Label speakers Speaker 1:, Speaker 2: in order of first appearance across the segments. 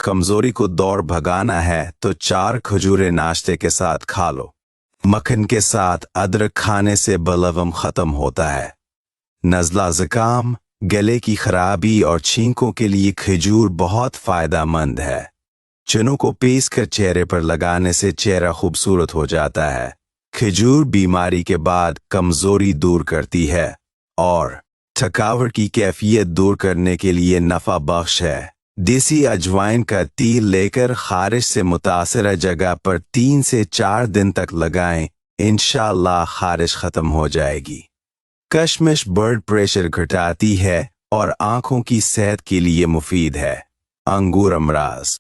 Speaker 1: कमजोरी को दौड़ भगाना है तो 4 खजूरें नाश्ते के साथ खा लो। मक्खन के साथ अदरक खाने से बलगम खत्म होता है। नज़ला ज़ुकाम, गले की खराबी और छींकों के लिए खजूर बहुत फायदेमंद है। चनों को पीस कर चेहरे पर लगाने से चेहरा खूबसूरत हो जाता है। खजूर बीमारी के बाद कमजोरी दूर करती है और थकावट की कैफियत दूर करने के लिए नफा बख्श है। देसी अजवाइन का तेल लेकर खारिश से मुतासरा जगह पर 3 से 4 दिन तक लगाएं, इंशाअल्लाह खारिश खत्म हो जाएगी। कशमिश ब्लड प्रेशर घटाती है और आंखों की सेहत के लिए मुफीद है। अंगूर अमराज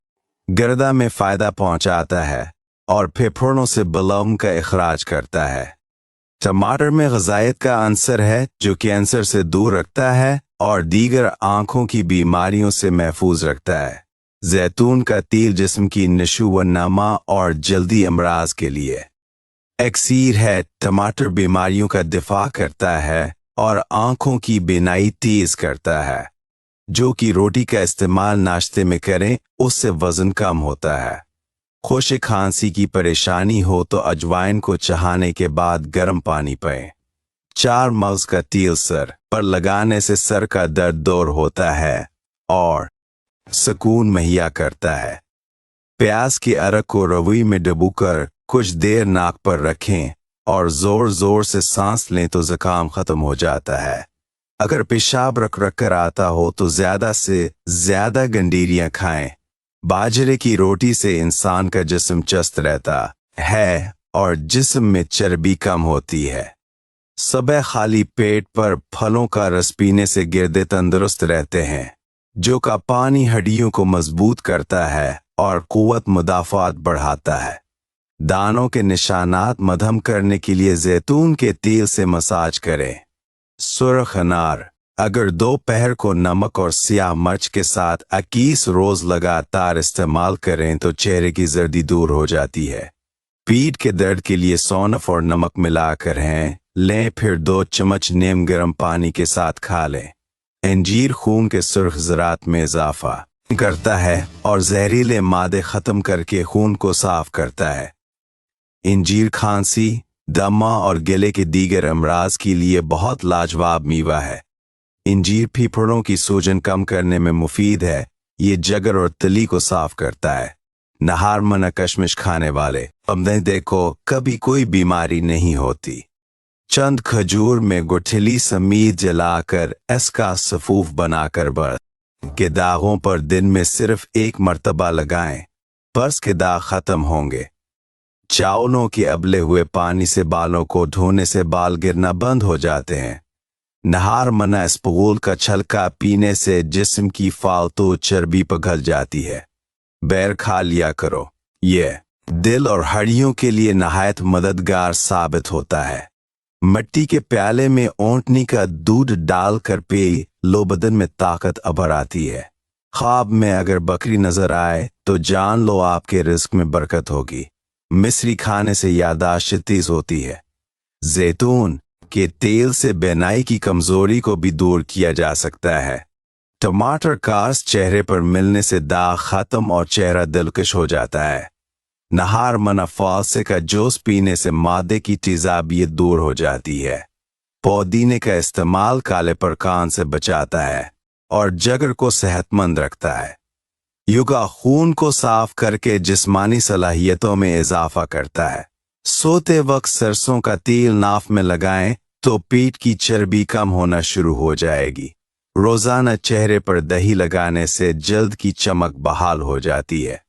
Speaker 1: गर्दा में फायदा पहुंचाता है और फेफड़ों से बलगम का इखराज करता है। टमाटर में ग़िज़ायत का अंसर है जो कैंसर से दूर रखता है और दीगर आंखों की बीमारियों से महफूज रखता है। जैतून का तेल जिस्म की नशो-व-नमा और जल्दी अमराज के लिए एक्सीर है। टमाटर बीमारियों का दिफा करता है और आंखों की बीनाई तेज करता है। जो कि रोटी का इस्तेमाल नाश्ते में करें, उससे वजन कम होता है। खुश्क खांसी की परेशानी हो तो अजवाइन को चहाने के बाद गर्म पानी पिएं। 4 मगज का तेल सर पर लगाने से सर का दर्द दूर होता है और सुकून मुहैया करता है। प्याज के अरक को रवि में डुबोकर कुछ देर नाक पर रखें और जोर जोर से सांस लें तो जुकाम खत्म हो जाता है। अगर पेशाब रख रख कर आता हो तो ज्यादा से ज्यादा गंडीरियां खाएं। बाजरे की रोटी से इंसान का जिस्म चस्त रहता है और जिस्म में चर्बी कम होती है। सुबह खाली पेट पर फलों का रस पीने से गिरदे तंदुरुस्त रहते हैं। जो का पानी हड्डियों को मजबूत करता है और कुव्वत मुदाफ़ात बढ़ाता है। दानों के निशानात मध्यम करने के लिए जैतून के तेल से मसाज करें। सुर्ख अनार अगर दोपहर को नमक और सियाह मिर्च के साथ 21 रोज लगातार इस्तेमाल करें तो चेहरे की जर्दी दूर हो जाती है। पीठ के दर्द के लिए सौंफ और नमक मिलाकर लें, फिर 2 चम्मच नीम गर्म पानी के साथ खा लें। अंजीर खून के सुर्ख ज़रात में इजाफा करता है और जहरीले मादे खत्म करके खून को साफ करता है। अंजीर खांसी, दमा और गले के दीगर अमराज के लिए बहुत लाजवाब मेवा है। अंजीर फेफड़ों की सूजन कम करने में मुफीद है। ये जगर और तली को साफ करता है। नहार मना कशमिश खाने वाले हमने देखो कभी कोई बीमारी नहीं होती। चंद खजूर में गुठली समीत जलाकर इसका सफूफ बनाकर बर्स के दागों पर दिन में सिर्फ 1 मर्तबा लगाएं, बर्स के दाग खत्म होंगे। चावलों के उबले हुए पानी से बालों को धोने से बाल गिरना बंद हो जाते हैं। नहार मना इसबगोल का छलका पीने से जिस्म की फालतू चर्बी पिघल जाती है। बैर खा लिया करो, ये दिल और हड्डियों के लिए नहायत मददगार साबित होता है। मिट्टी के प्याले में ऊँटनी का दूध डालकर पी लो, बदन में ताकत अभर आती है। ख्वाब में अगर बकरी नजर आए तो जान लो आपके रिस्क में बरकत होगी। मिश्री खाने से याददाश्त तेज होती है। जैतून के तेल से बेनाई की कमजोरी को भी दूर किया जा सकता है। टमाटर कास चेहरे पर मिलने से दाग खत्म और चेहरा दिलकश हो जाता है। नहार मना फालसे का जूस पीने से मादे की तेजाबियत दूर हो जाती है। पुदीने का इस्तेमाल काले परकान से बचाता है और जगर को सेहतमंद रखता है। युगा खून को साफ करके जिस्मानी सलाहियतों में इजाफा करता है। सोते वक्त सरसों का तेल नाफ में लगाएं तो पेट की चर्बी कम होना शुरू हो जाएगी। रोजाना चेहरे पर दही लगाने से जल्द की चमक बहाल हो जाती है।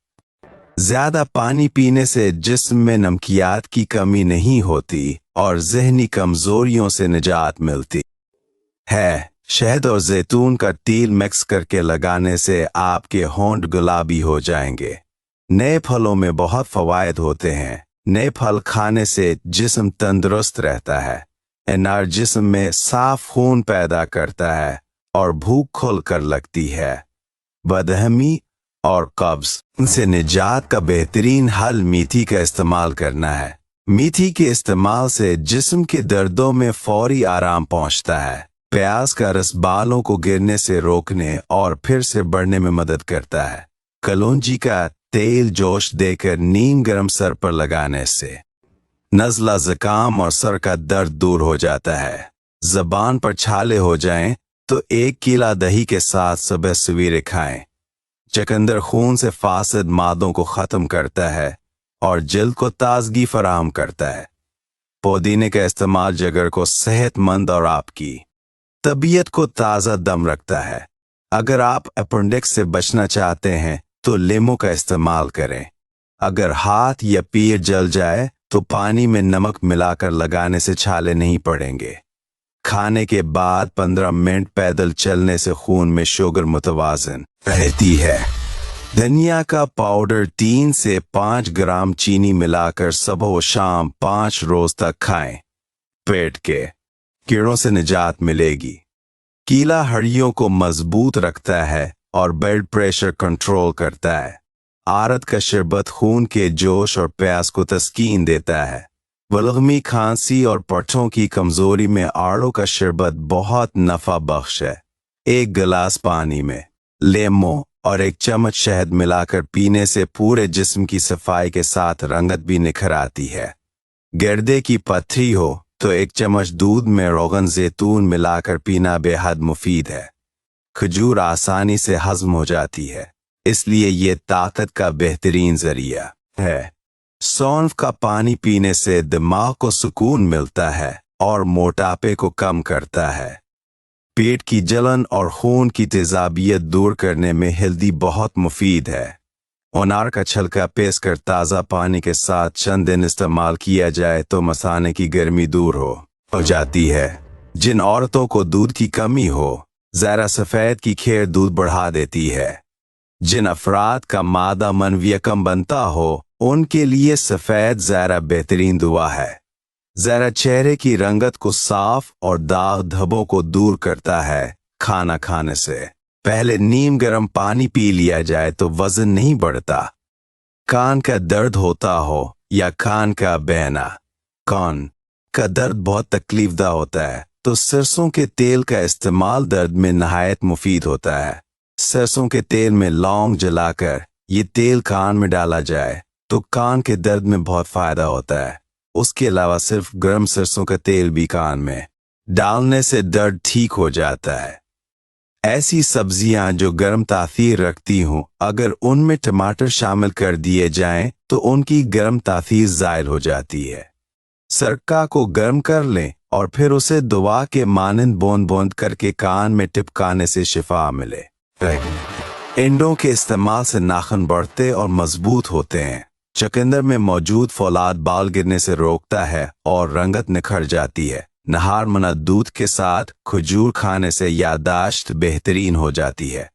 Speaker 1: ज्यादा पानी पीने से जिस्म में नमकियात की कमी नहीं होती और ज़हनी कमजोरियों से निजात मिलती है। शहद और जैतून का तेल मिक्स करके लगाने से आपके होंठ गुलाबी हो जाएंगे। नए फलों में बहुत फवायद होते हैं। नए फल खाने से जिस्म तंदुरुस्त रहता है। अनार जिस्म में साफ खून पैदा करता है और भूख खुल कर लगती है। बदहमी और कब्ज से निजात का बेहतरीन हल मेथी का इस्तेमाल करना है। मेथी के इस्तेमाल से जिस्म के दर्दों में फौरी आराम पहुंचता है। प्याज का रस बालों को गिरने से रोकने और फिर से बढ़ने में मदद करता है। कलौंजी का तेल जोश देकर नीम गर्म सर पर लगाने से नज़ला ज़ुकाम और सर का दर्द दूर हो जाता है। ज़बान पर छाले हो जाएं तो 1 केला दही के साथ सुबह सवेरे खाएं। चुकंदर खून से फासिद मादों को ख़त्म करता है और जल्द को ताजगी फराहम करता है। पुदीने का इस्तेमाल जिगर को सेहतमंद और आपकी तबीयत को ताज़ा दम रखता है। अगर आप अपेंडिक्स से बचना चाहते हैं तो लीमू का इस्तेमाल करें। अगर हाथ या पैर जल जाए तो पानी में नमक मिलाकर लगाने से छाले नहीं पड़ेंगे। खाने के बाद 15 मिनट पैदल चलने से खून में शुगर मुतवाज़िन रहती है। धनिया का पाउडर 3 से 5 ग्राम चीनी मिलाकर सुबह व शाम 5 रोज तक खाएं। पेट के कीड़ों से निजात मिलेगी। कीला हड्डियों को मजबूत रखता है और ब्लड प्रेशर कंट्रोल करता है। आरत का शरबत खून के जोश और प्यास को तस्कीन देता है। वलगमी खांसी और पट्ठों की कमजोरी में आड़ू का शरबत बहुत नफा बख्श है। 1 गिलास पानी में लीमू और 1 चम्मच शहद मिलाकर पीने से पूरे जिस्म की सफाई के साथ रंगत भी निखर आती है। गर्दे की पथरी हो तो 1 चम्मच दूध में रोगन जैतून मिलाकर पीना बेहद मुफीद है। खजूर आसानी से हजम हो जाती है, इसलिए ये ताकत का बेहतरीन जरिया है। सौंफ का पानी पीने से दिमाग को सुकून मिलता है और मोटापे को कम करता है। पेट की जलन और खून की तेजाबियत दूर करने में हल्दी बहुत मुफीद है। अनार का छिलका पीस कर ताज़ा पानी के साथ चंद दिन इस्तेमाल किया जाए तो मसाने की गर्मी दूर हो जाती है। जिन औरतों को दूध की कमी हो, ज़रा सफ़ेद की खैर दूध बढ़ा देती है। जिन अफराद का मादा मनविया कम बनता हो, उनके लिए सफ़ेद ज़रा बेहतरीन दुआ है। ज़रा चेहरे की रंगत को साफ और दाग धब्बों को दूर करता है। खाना खाने से पहले नीम गर्म पानी पी लिया जाए तो वजन नहीं बढ़ता। कान का दर्द होता हो या कान का बहना, कान का दर्द बहुत तकलीफदा होता है तो सरसों के तेल का इस्तेमाल दर्द में नहायत मुफीद होता है। सरसों के तेल में लौंग जलाकर ये तेल कान में डाला जाए तो कान के दर्द में बहुत फायदा होता है। उसके अलावा सिर्फ गर्म सरसों का तेल भी कान में डालने से दर्द ठीक हो जाता है। ऐसी सब्जियां जो गर्म तासीर रखती हों, अगर उनमें टमाटर शामिल कर दिए जाएं तो उनकी गर्म तासीर ज़ायल हो जाती है। सरका को गर्म कर लें और फिर उसे दुआ के मानंद बूंद बूंद करके कान में टिपकाने से शिफा मिले। इंडों के इस्तेमाल से नाखून बढ़ते और मजबूत होते हैं। चुकंदर में मौजूद फौलाद बाल गिरने से रोकता है और रंगत निखर जाती है। नहार मना दूध के साथ खजूर खाने से यादाश्त बेहतरीन हो जाती है।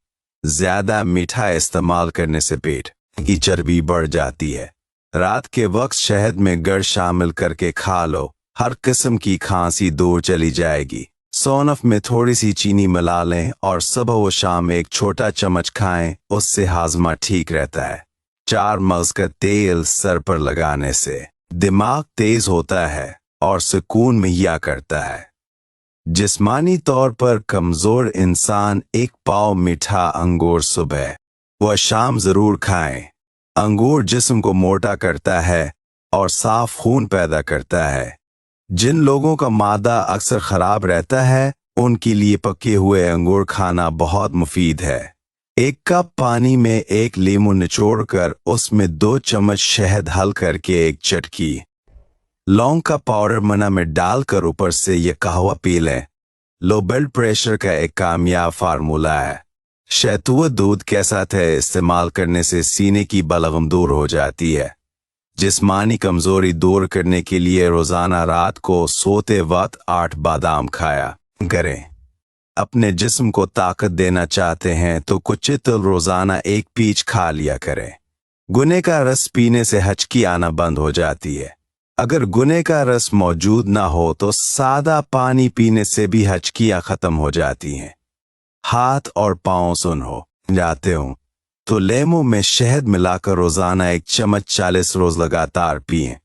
Speaker 1: ज्यादा मीठा इस्तेमाल करने से पेट की चर्बी बढ़ जाती है। रात के वक्त शहद में गड़ शामिल करके खा लो, हर किस्म की खांसी दूर चली जाएगी। सौंफ में थोड़ी सी चीनी मिला लें और सुबह व शाम 1 छोटा चम्मच खाएं, उससे हाजमा ठीक रहता है। 4 मगज का तेल सर पर लगाने से दिमाग तेज होता है और सुकून मुहैया करता है। जिस्मानी तौर पर कमजोर इंसान 1 पाव मीठा अंगूर सुबह व शाम जरूर खाएं। अंगूर जिस्म को मोटा करता है और साफ खून पैदा करता है। जिन लोगों का मादा अक्सर खराब रहता है, उनके लिए पके हुए अंगूर खाना बहुत मुफीद है। 1 कप पानी में 1 लीमू निचोड़कर उसमें 2 चम्मच शहद हल करके 1 चटकी लौंग का पाउडर मना में डालकर ऊपर से ये कहवा पी लें। लो ब्लड प्रेशर का एक कामयाब फार्मूला है। शहतूत दूध के साथ इस्तेमाल करने से सीने की बलगम दूर हो जाती है। जिस्मानी कमजोरी दूर करने के लिए रोजाना रात को सोते वक्त 8 बादाम खाया करें। अपने जिस्म को ताकत देना चाहते हैं तो कुचित रोजाना 1 पीच खा लिया करें। गुने का रस पीने से हचकी आना बंद हो जाती है। अगर गुने का रस मौजूद ना हो तो सादा पानी पीने से भी हचकियां खत्म हो जाती हैं। हाथ और पांव सुन हो जाते हो तो लीमू में शहद मिलाकर रोजाना 1 चम्मच 40 रोज लगातार पिएं।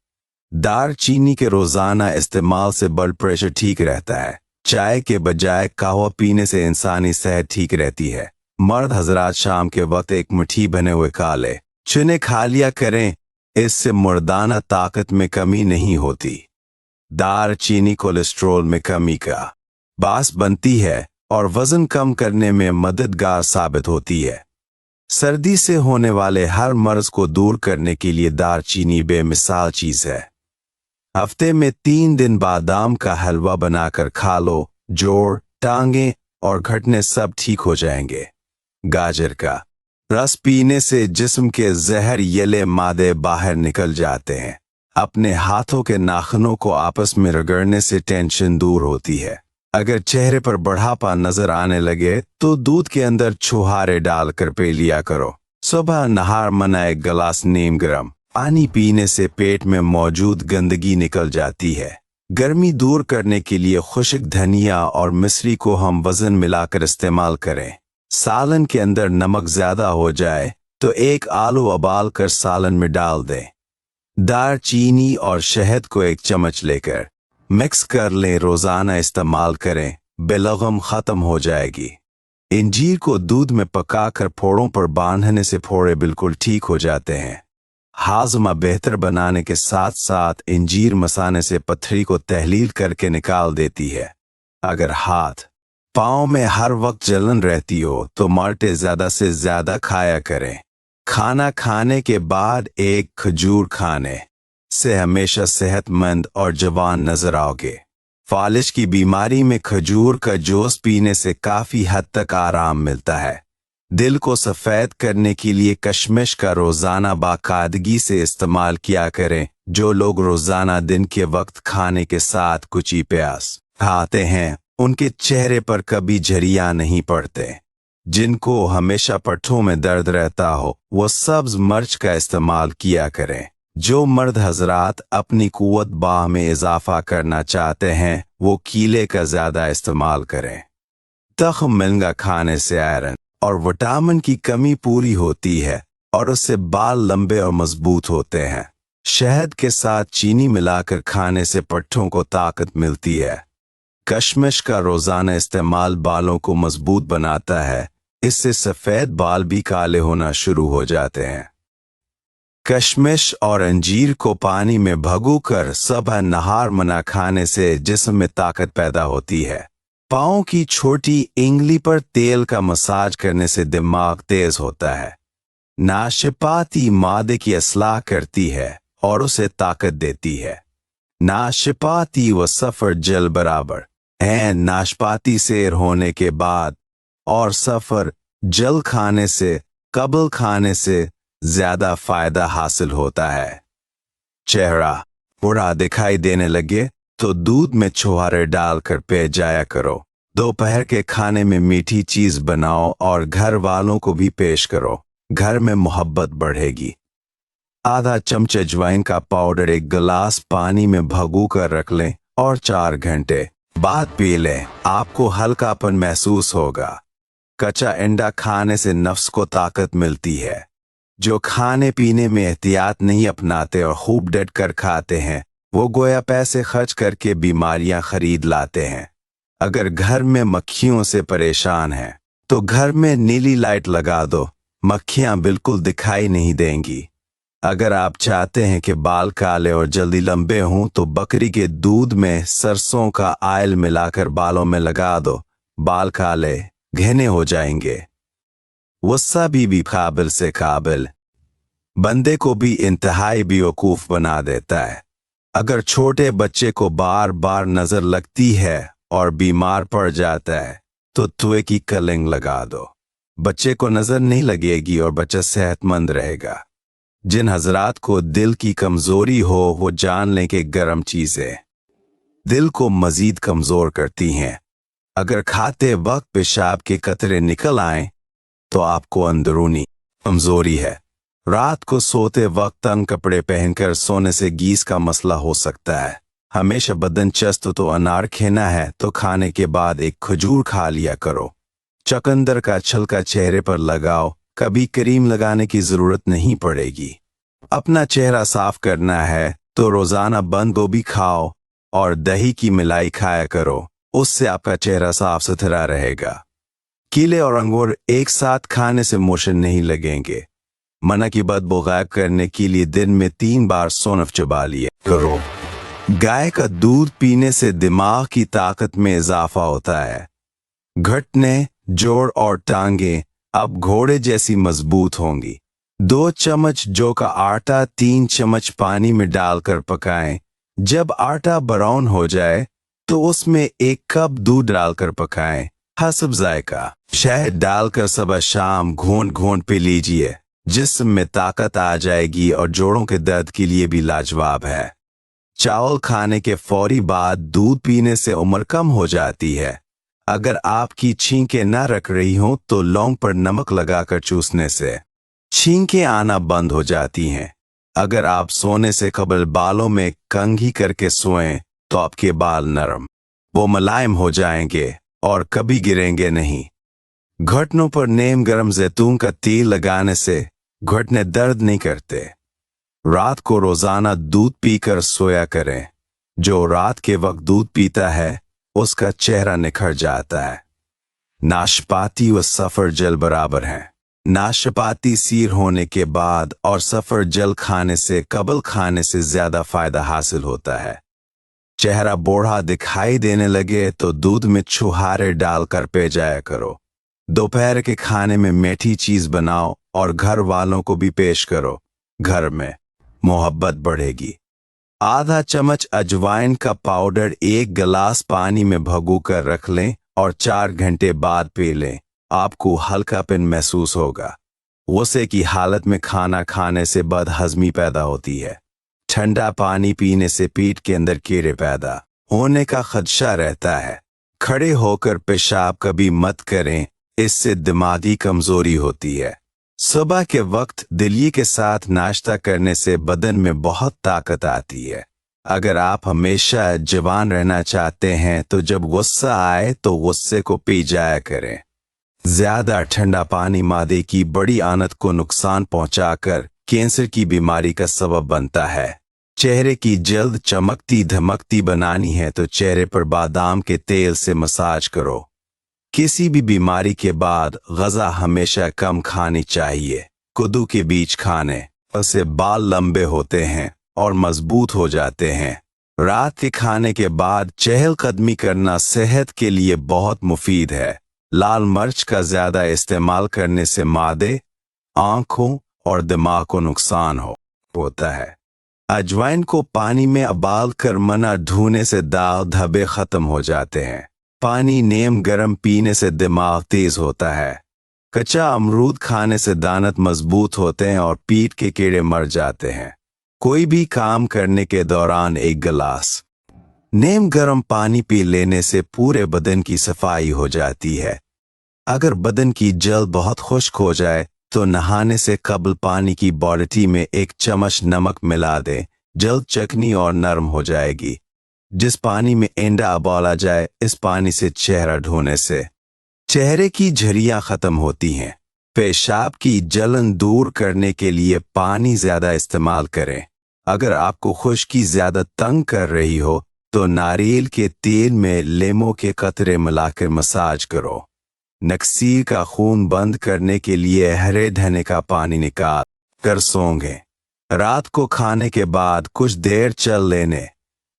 Speaker 1: दार चीनी के रोजाना इस्तेमाल से ब्लड प्रेशर ठीक रहता है। चाय के बजाय कहवा पीने से इंसानी सेहत ठीक रहती है। मर्द हजरात शाम के वक्त एक मुट्ठी बने हुए काले चने खा लिया करें, इससे मुर्दाना ताकत में कमी नहीं होती। दार चीनी कोलेस्ट्रॉल में कमी का बास बनती है और वजन कम करने में मददगार साबित होती है। सर्दी से होने वाले हर मर्ज को दूर करने के लिए दारचीनी बेमिसाल चीज है। हफ्ते में 3 दिन बादाम का हलवा बनाकर खा लो, जोड़, टांगे और घुटने सब ठीक हो जाएंगे। गाजर का रस पीने से जिस्म के जहरीले मादे बाहर निकल जाते हैं। अपने हाथों के नाखूनों को आपस में रगड़ने से टेंशन दूर होती है। अगर चेहरे पर बढ़ापा नजर आने लगे तो दूध के अंदर छुहारे डालकर पी लिया करो। सुबह नहार मना एक गिलास नीम गर्म पानी पीने से पेट में मौजूद गंदगी निकल जाती है। गर्मी दूर करने के लिए खुश्क धनिया और मिश्री को हम वजन मिलाकर इस्तेमाल करें। सालन के अंदर नमक ज्यादा हो जाए तो एक आलू उबाल कर सालन में डाल दें। दारचीनी और शहद को 1 चम्मच लेकर मिक्स कर लें, रोजाना इस्तेमाल करें, बेलगम खत्म हो जाएगी। इंजीर को दूध में पकाकर फोड़ों पर बांधने से फोड़े बिल्कुल ठीक हो जाते हैं। हाजमा बेहतर बनाने के साथ साथ इंजीर मसाने से पथरी को तहलील करके निकाल देती है। अगर हाथ पाँव में हर वक्त जलन रहती हो तो माल्टे ज्यादा से ज्यादा खाया करें। खाना खाने के बाद 1 खजूर खाने से हमेशा सेहतमंद और जवान नजर आओगे। फालिज की बीमारी में खजूर का जूस पीने से काफी हद तक आराम मिलता है। दिल को सफेद करने के लिए कशमिश का रोजाना बाकायदगी से इस्तेमाल किया करें। जो लोग रोजाना दिन के वक्त खाने के साथ कुछ ही प्याज खाते हैं उनके चेहरे पर कभी झरिया नहीं पड़ते। जिनको हमेशा पट्ठों में दर्द रहता हो वो सब्ज मिर्च का इस्तेमाल किया करें। जो मर्द हजरात अपनी कुव्वत बाह में इजाफा करना चाहते हैं वो कीले का ज्यादा इस्तेमाल करें। तख्म मिलगा खाने से आयरन और विटामिन की कमी पूरी होती है और उससे बाल लंबे और मजबूत होते हैं। शहद के साथ चीनी मिलाकर खाने से पट्ठों को ताकत मिलती है। कशमिश का रोजाना इस्तेमाल बालों को मजबूत बनाता है, इससे सफेद बाल भी काले होना शुरू हो जाते हैं। कशमिश और अंजीर को पानी में भगोकर सुबह नहार मना खाने से जिस्म में ताकत पैदा होती है। पाँव की छोटी इंगली पर तेल का मसाज करने से दिमाग तेज होता है। नाशपाती मादे की असलाह करती है और उसे ताकत देती है। नाशपाती व सफर जल बराबर है। नाशपाती सेर होने के बाद और सफर जल खाने से कबल खाने से ज्यादा फायदा हासिल होता है। चेहरा बुरा दिखाई देने लगे तो दूध में छुहारे डालकर पी जाया करो। दोपहर के खाने में मीठी चीज बनाओ और घर वालों को भी पेश करो। घर में मोहब्बत बढ़ेगी। आधा चमच अजवाइन का पाउडर 1 गिलास पानी में भगो कर रख लें और 4 घंटे बाद पी लें। आपको हल्कापन महसूस होगा। कच्चा अंडा खाने से नफ्स को ताकत मिलती है। जो खाने पीने में एहतियात नहीं अपनाते और खूब डट कर खाते हैं वो गोया पैसे खर्च करके बीमारियां खरीद लाते हैं। अगर घर में मक्खियों से परेशान हैं तो घर में नीली लाइट लगा दो, मक्खियां बिल्कुल दिखाई नहीं देंगी। अगर आप चाहते हैं कि बाल काले और जल्दी लंबे हों तो बकरी के दूध में सरसों का आयल मिलाकर बालों में लगा दो, बाल काले घने हो जाएंगे। वस्सा भी काबिल से काबिल बंदे को भी इंतहाई बेवकूफ बना देता है। अगर छोटे बच्चे को बार बार नजर लगती है और बीमार पड़ जाता है तो तुए की कलिंग लगा दो, बच्चे को नजर नहीं लगेगी और बच्चा सेहतमंद रहेगा। जिन हजरात को दिल की कमजोरी हो वो जान लें कि गर्म चीजें दिल को मजीद कमजोर करती हैं। अगर खाते वक्त पेशाब के कतरे निकल आएं तो आपको अंदरूनी कमजोरी है। रात को सोते वक्त तंग कपड़े पहनकर सोने से गैस का मसला हो सकता है। हमेशा बदन चस्त तो अनार खेना है तो खाने के बाद 1 खजूर खा लिया करो। चकंदर का छिलका चेहरे पर लगाओ, कभी क्रीम लगाने की जरूरत नहीं पड़ेगी। अपना चेहरा साफ करना है तो रोजाना बंद गोभी खाओ और दही की मिलाई खाया करो, उससे आपका चेहरा साफ सुथरा रहेगा। केले और अंगूर एक साथ खाने से मोशन नहीं लगेंगे। मना की बदबू गायब करने के लिए दिन में 3 बार सौंफ चबा लिया करो। गाय का दूध पीने से दिमाग की ताकत में इजाफा होता है। घुटने, जोड़ और टांगें अब घोड़े जैसी मजबूत होंगी। 2 चम्मच जौ का आटा 3 चम्मच पानी में डालकर पकाएं। जब आटा ब्राउन हो जाए तो उसमें 1 कप दूध डालकर पकाएं। हसब जायका शहद डालकर सुबह शाम घोंट घोंट पी लीजिए। जिस्म में ताकत आ जाएगी और जोड़ों के दर्द के लिए भी लाजवाब है। चावल खाने के फौरी बाद दूध पीने से उम्र कम हो जाती है। अगर आपकी छींकें न रख रही हों तो लौंग पर नमक लगाकर चूसने से छींकें आना बंद हो जाती हैं। अगर आप सोने से कबल बालों में कंघी करके सोएं तो आपके बाल नरम वो मुलायम हो जाएंगे और कभी गिरेंगे नहीं। घुटनों पर नीम गरम जैतून का तेल लगाने से घुटने दर्द नहीं करते। रात को रोजाना दूध पीकर सोया करें। जो रात के वक्त दूध पीता है उसका चेहरा निखर जाता है। नाशपाती व सफर जल बराबर हैं। नाशपाती सीर होने के बाद और सफर जल खाने से कबल खाने से ज्यादा फायदा हासिल होता है। चेहरा बूढ़ा दिखाई देने लगे तो दूध में छुहारे डालकर पी जाया करो। दोपहर के खाने में मीठी चीज बनाओ और घर वालों को भी पेश करो। घर में मोहब्बत बढ़ेगी। आधा चम्मच अजवाइन का पाउडर 1 गिलास पानी में भिगोकर रख लें और 4 घंटे बाद पी लें। आपको हल्कापन महसूस होगा। गुस्से की हालत में खाना खाने से बदहजमी पैदा होती है। ठंडा पानी पीने से पेट के अंदर कीड़े पैदा होने का खदशा रहता है। खड़े होकर पेशाब कभी मत करें, इससे दिमागी कमजोरी होती है। सुबह के वक्त दलिए के साथ नाश्ता करने से बदन में बहुत ताकत आती है। अगर आप हमेशा जवान रहना चाहते हैं तो जब गुस्सा आए तो गुस्से को पी जाया करें। ज्यादा ठंडा पानी मादे की बड़ी आनत को नुकसान पहुंचाकर कैंसर की बीमारी का सबब बनता है। चेहरे की जल्द चमकती धमकती बनानी है तो चेहरे पर बादाम के तेल से मसाज करो। किसी भी बीमारी के बाद ग़ज़ा हमेशा कम खानी चाहिए। कद्दू के बीज खाने उससे बाल लंबे होते हैं और मजबूत हो जाते हैं। रात के खाने के बाद चहलकदमी करना सेहत के लिए बहुत मुफीद है। लाल मिर्च का ज्यादा इस्तेमाल करने से मादे, आंखों और दिमाग को नुकसान होता है। अजवाइन को पानी में उबाल कर मना धोने से दाग धब्बे खत्म हो जाते हैं। पानी नीम गरम पीने से दिमाग तेज होता है। कच्चा अमरूद खाने से दांत मजबूत होते हैं और पीठ के कीड़े मर जाते हैं। कोई भी काम करने के दौरान 1 गिलास नीम गरम पानी पी लेने से पूरे बदन की सफाई हो जाती है। अगर बदन की जल्द बहुत खुश्क हो जाए तो नहाने से कबल पानी की बाल्टी में 1 चम्मच नमक मिला दें। जल्द चिकनी और नरम हो जाएगी। जिस पानी में एंडा उबाला जाए इस पानी से चेहरा धोने से चेहरे की झुर्रियां खत्म होती हैं। पेशाब की जलन दूर करने के लिए पानी ज्यादा इस्तेमाल करें। अगर आपको खुश्की ज्यादा तंग कर रही हो तो नारियल के तेल में लीमू के कतरे मिलाकर मसाज करो। नक्सीर का खून बंद करने के लिए हरे धने का पानी निकाल कर सोंगे। रात को खाने के बाद कुछ देर चल लेने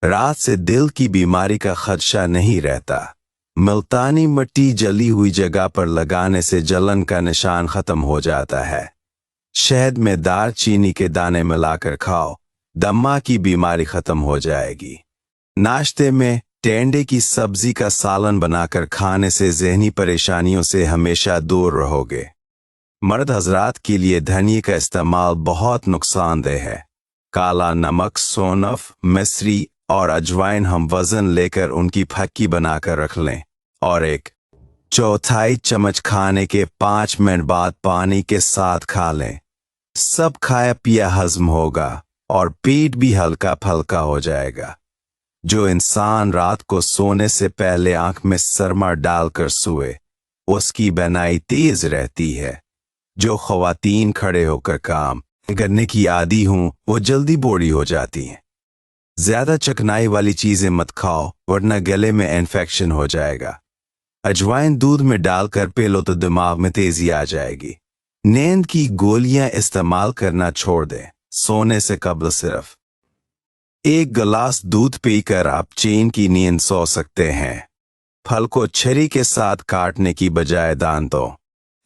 Speaker 1: रात से दिल की बीमारी का खदशा नहीं रहता। मुल्तानी मिट्टी जली हुई जगह पर लगाने से जलन का निशान खत्म हो जाता है। शहद में दालचीनी के दाने मिलाकर खाओ, दमा की बीमारी खत्म हो जाएगी। नाश्ते में टेंडे की सब्जी का सालन बनाकर खाने से ज़हनी परेशानियों से हमेशा दूर रहोगे। मर्द हजरात के लिए धनिया का इस्तेमाल बहुत नुकसानदेह है। काला नमक, सौंफ, मिश्री और अजवाइन हम वजन लेकर उनकी फक्की बनाकर रख लें और 1/4 चम्मच खाने के 5 मिनट बाद पानी के साथ खा लें। सब खाया पिया हजम होगा और पेट भी हल्का फल्का हो जाएगा। जो इंसान रात को सोने से पहले आंख में सरमा डालकर सोए उसकी बनाई तेज रहती है। जो ख्वातीन खड़े होकर काम करने की आदी हूं वो जल्दी बूढ़ी हो जाती हैं। ज्यादा चकनाई वाली चीजें मत खाओ वरना गले में इन्फेक्शन हो जाएगा। अजवाइन दूध में डालकर पी लो तो दिमाग में तेजी आ जाएगी। नींद की गोलियां इस्तेमाल करना छोड़ दें। सोने से कबल सिर्फ 1 गिलास दूध पीकर आप चैन की नींद सो सकते हैं। फल को छुरी के साथ काटने की बजाय दांतों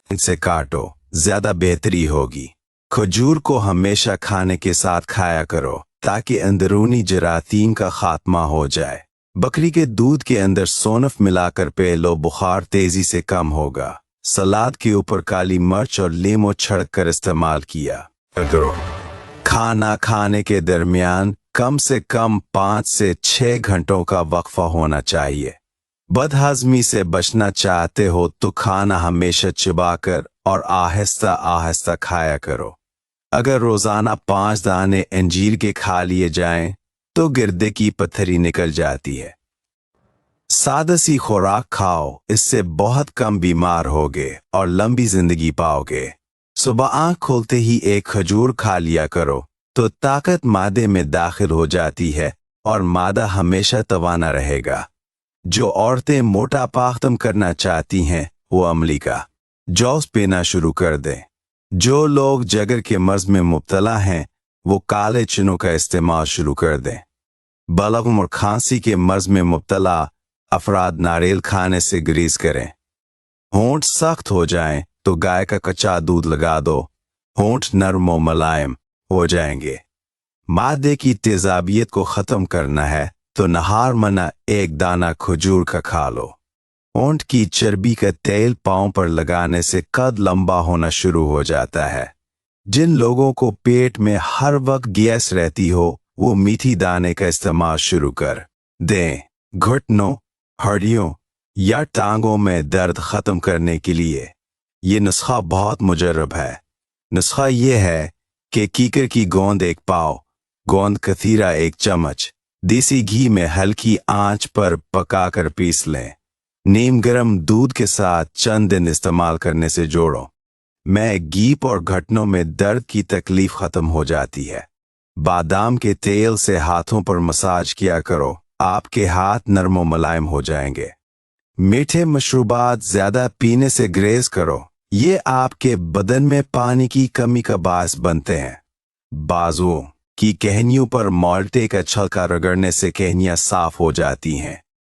Speaker 1: से काटो, ज्यादा बेहतरी होगी। खजूर को हमेशा खाने के साथ खाया करो ताकि अंदरूनी जरासीम का खात्मा हो जाए। बकरी के दूध के अंदर सोनफ मिलाकर पी लो, बुखार तेजी से कम होगा। सलाद के ऊपर काली मिर्च और लीमू छिड़क कर इस्तेमाल किया करो। खाना खाने के दरमियान कम से कम 5 से 6 घंटों का वक्फा होना चाहिए। बदहजमी से बचना चाहते हो तो खाना हमेशा चिबाकर और आहिस्ता आहिस्ता खाया करो। अगर रोजाना 5 दाने अंजीर के खा लिए जाएं तो गिरदे की पत्थरी निकल जाती है। सादा सी खुराक खाओ, इससे बहुत कम बीमार होगे और लंबी जिंदगी पाओगे। सुबह आंख खोलते ही एक खजूर खा लिया करो तो ताकत मादे में दाखिल हो जाती है और मादा हमेशा तवाना रहेगा। जो औरतें मोटापा खत्म करना चाहती हैं वो अमली का जूस पीना शुरू कर दें। जो लोग जिगर के मर्ज में मुब्तला हैं वो काले चनों का इस्तेमाल शुरू कर दें। बलगम और खांसी के मर्ज में मुब्तला अफराद नारियल खाने से गुरेज करें। होंठ सख्त हो जाएं तो गाय का कच्चा दूध लगा दो, होंठ नरम और मुलायम हो जाएंगे। मादे की तेजाबियत को ख़त्म करना है तो नहार मना 1 दाना खजूर का खा लो। होंठ की चर्बी का तेल पांव पर लगाने से कद लंबा होना शुरू हो जाता है। जिन लोगों को पेट में हर वक्त गैस रहती हो वो मीठी दाने का इस्तेमाल शुरू कर दें। घुटनों, हड्डियों या टांगों में दर्द ख़त्म करने के लिए ये नुस्खा बहुत मुजर्रब है। नुस्खा ये है कि कीकर की गोंद 1 पाव, गोंद कथीरा 1 चम्मच देसी घी में हल्की आंच पर पकाकर पीस लें। नीम गर्म दूध के साथ चंद दिन इस्तेमाल करने से जोड़ो में गीप और घुटनों में दर्द की तकलीफ खत्म हो जाती है। बादाम के तेल से हाथों पर मसाज किया करो, आपके हाथ नरम और मुलायम हो जाएंगे। मीठे मशरूबात ज्यादा पीने से ग्रेज करो, ये आपके बदन में पानी की कमी का बायस बनते हैं। बाजुओं की कहनियों पर माल्टे का छलका रगड़ने से कहनियां साफ हो जाती हैं।